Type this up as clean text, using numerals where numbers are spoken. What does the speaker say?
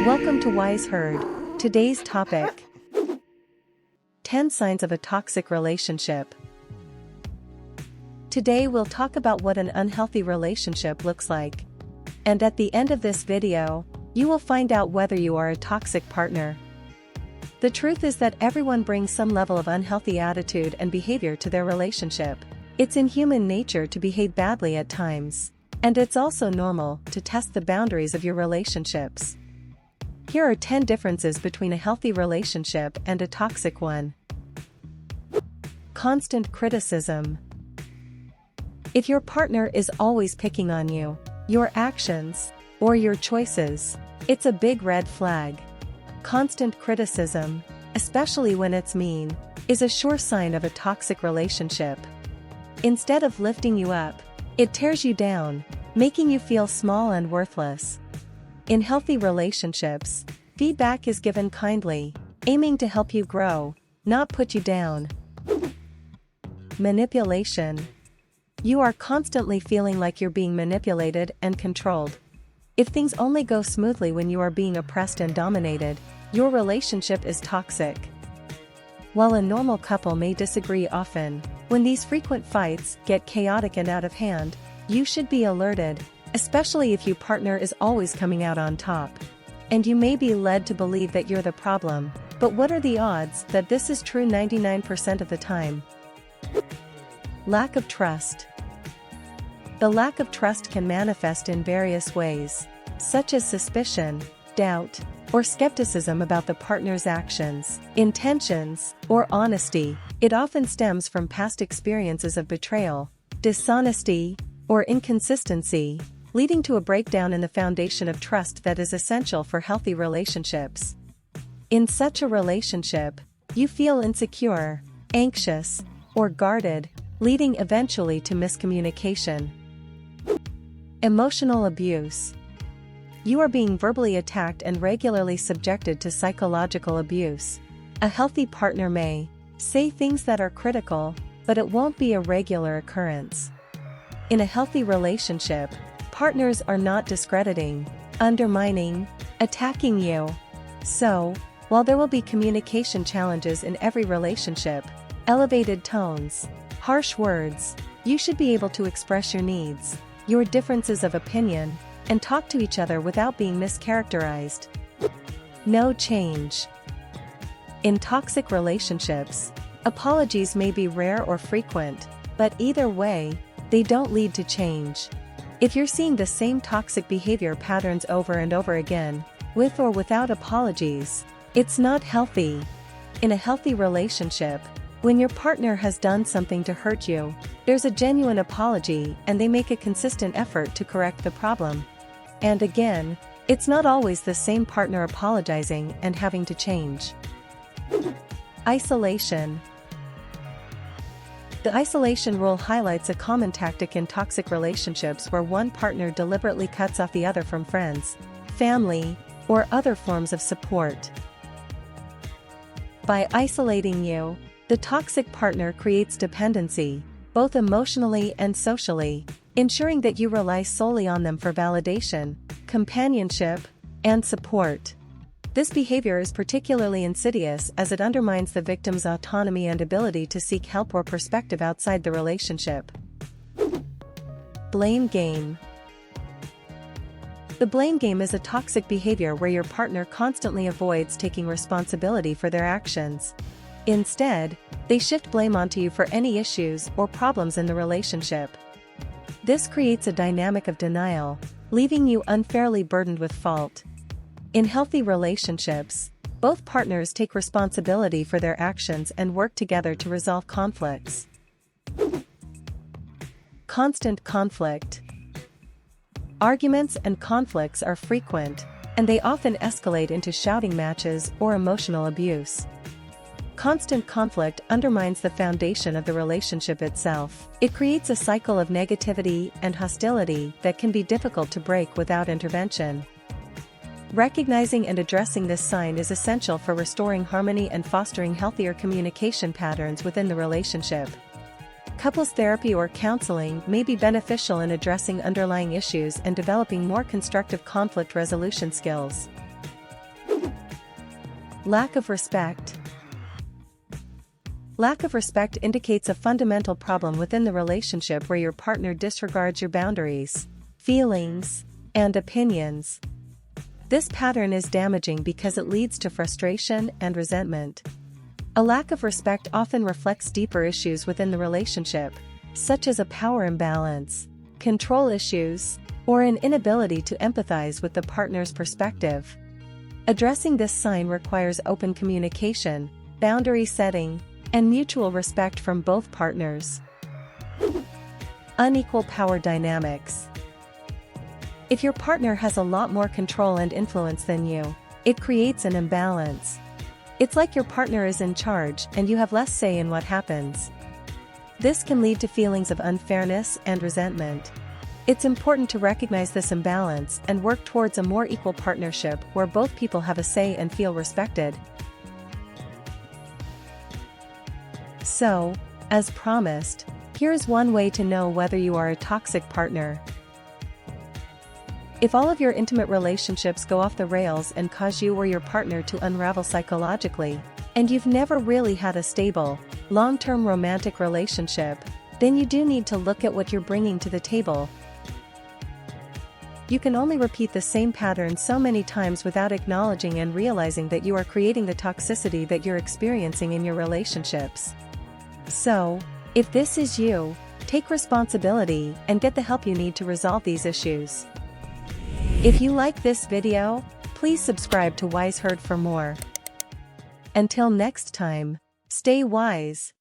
Welcome to Wise Herd. Today's topic: 10 signs of a toxic relationship. Today we'll talk about what an unhealthy relationship looks like. And at the end of this video, you will find out whether you are a toxic partner. The truth is that everyone brings some level of unhealthy attitude and behavior to their relationship. It's in human nature to behave badly at times. And it's also normal to test the boundaries of your relationships. Here are 10 differences between a healthy relationship and a toxic one. Constant criticism. If your partner is always picking on you, your actions, or your choices, it's a big red flag. Constant criticism, especially when it's mean, is a sure sign of a toxic relationship. Instead of lifting you up, it tears you down, making you feel small and worthless. In healthy relationships, feedback is given kindly, aiming to help you grow, not put you down. Manipulation. You are constantly feeling like you're being manipulated and controlled. If things only go smoothly when you are being oppressed and dominated, your relationship is toxic. While a normal couple may disagree often, when these frequent fights get chaotic and out of hand, you should be alerted, especially if your partner is always coming out on top. And you may be led to believe that you're the problem, but what are the odds that this is true 99% of the time? Lack of trust. The lack of trust can manifest in various ways, such as suspicion, doubt, or skepticism about the partner's actions, intentions, or honesty. It often stems from past experiences of betrayal, dishonesty, or inconsistency, leading to a breakdown in the foundation of trust that is essential for healthy relationships. In such a relationship, you feel insecure, anxious, or guarded, leading eventually to miscommunication. Emotional abuse. You are being verbally attacked and regularly subjected to psychological abuse. A healthy partner may say things that are critical, but it won't be a regular occurrence. In a healthy relationship, partners are not discrediting, undermining, attacking you. So, while there will be communication challenges in every relationship, elevated tones, harsh words, you should be able to express your needs, your differences of opinion, and talk to each other without being mischaracterized. No change. In toxic relationships, apologies may be rare or frequent, but either way, they don't lead to change. If you're seeing the same toxic behavior patterns over and over again, with or without apologies, it's not healthy. In a healthy relationship, when your partner has done something to hurt you, there's a genuine apology and they make a consistent effort to correct the problem. And again, it's not always the same partner apologizing and having to change. Isolation. The isolation rule highlights a common tactic in toxic relationships where one partner deliberately cuts off the other from friends, family, or other forms of support. By isolating you, the toxic partner creates dependency, both emotionally and socially, ensuring that you rely solely on them for validation, companionship, and support. This behavior is particularly insidious as it undermines the victim's autonomy and ability to seek help or perspective outside the relationship. Blame game. The blame game is a toxic behavior where your partner constantly avoids taking responsibility for their actions. Instead, they shift blame onto you for any issues or problems in the relationship. This creates a dynamic of denial, leaving you unfairly burdened with fault. In healthy relationships, both partners take responsibility for their actions and work together to resolve conflicts. Constant conflict. Arguments and conflicts are frequent, and they often escalate into shouting matches or emotional abuse. Constant conflict undermines the foundation of the relationship itself. It creates a cycle of negativity and hostility that can be difficult to break without intervention. Recognizing and addressing this sign is essential for restoring harmony and fostering healthier communication patterns within the relationship. Couples therapy or counseling may be beneficial in addressing underlying issues and developing more constructive conflict resolution skills. Lack of respect. Lack of respect indicates a fundamental problem within the relationship where your partner disregards your boundaries, feelings, and opinions. This pattern is damaging because it leads to frustration and resentment. A lack of respect often reflects deeper issues within the relationship, such as a power imbalance, control issues, or an inability to empathize with the partner's perspective. Addressing this sign requires open communication, boundary setting, and mutual respect from both partners. Unequal power dynamics. If your partner has a lot more control and influence than you, it creates an imbalance. It's like your partner is in charge and you have less say in what happens. This can lead to feelings of unfairness and resentment. It's important to recognize this imbalance and work towards a more equal partnership where both people have a say and feel respected. So, as promised, here's one way to know whether you are a toxic partner. If all of your intimate relationships go off the rails and cause you or your partner to unravel psychologically, and you've never really had a stable, long-term romantic relationship, then you do need to look at what you're bringing to the table. You can only repeat the same pattern so many times without acknowledging and realizing that you are creating the toxicity that you're experiencing in your relationships. So, if this is you, take responsibility and get the help you need to resolve these issues. If you like this video, please subscribe to Wise Heard for more. Until next time, stay wise.